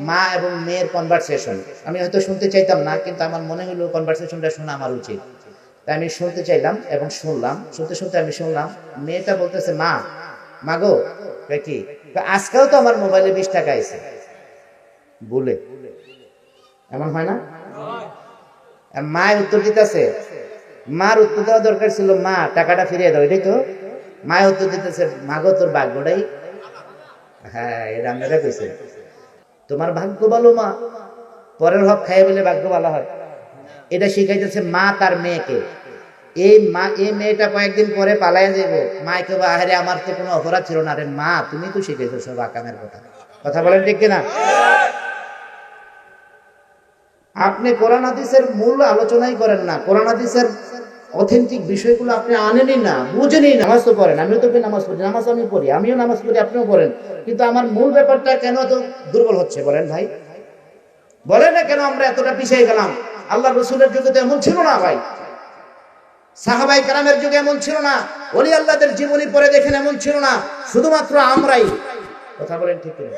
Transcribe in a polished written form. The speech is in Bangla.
মা এবং মেয়ের কনভারসেশন। আমি হয়তো শুনতে চাইতাম না, কিন্তু আমার মনে হলো কনভারসেশনটা শোনা আমার উচিত, তাই আমি শুনতে চাইলাম এবং শুনলাম। শুনতে শুনতে আমি শুনলাম মেয়েটা বলতেছে, মা মাগো কি আজকেও তো আমার মোবাইলে 20 টাকা আইছে বলে। এমন হয় না? মায়ের উত্তর দিতেছে, মার উত্তর দেওয়া দরকার ছিল মা টাকাটা ফিরিয়ে দাও, এটাই তো। মায়ের উত্তর দিতেছে, মাগো তোর ভাগ্যটাই, হ্যাঁ এটা আপনারা কইছে, তোমার ভাগ্য ভালো মা, পরের হক খাইয়ে বলে ভাগ্য ভালো হয়। এটা শিখাইতেছে মা তার মেয়েকে। এই মেয়েটা কয়েকদিন পরে পালাইয়া যাইব, মাকে বা আরে আমার তো কোনো অপরাধ ছিল না, আরে মা তুমি তো শিখাইছো সব আকামের কথা। কথা বলেন ঠিক কিনা? আপনি কোরআন হাদিসের মূল আলোচনাই করেন না, কোরআন হাদিসের অথেন্টিক বিষয়গুলো আপনি আনেনই না, বুঝেনই না। নামাজ তো পড়েন, আমিও তো নামাজ পড়ি, নামাজ আমি পড়ি, আমিও নামাজ পড়ি, আপনিও পড়েন, কিন্তু আমার মূল ব্যাপারটা কেন তো দুর্বল হচ্ছে বলেন ভাই? বলেন না কেন আমরা এতটা পিছিয়ে গেলাম? আল্লাহ রসুলের যুগে তো এমন ছিল না ভাই, সাহাবাই কেরামের যুগে এমন ছিল না, ওলি আল্লাহদের জীবনী পড়ে দেখেন এমন ছিল না, শুধুমাত্র আমরাই। কথা বলেন ঠিক কিনা?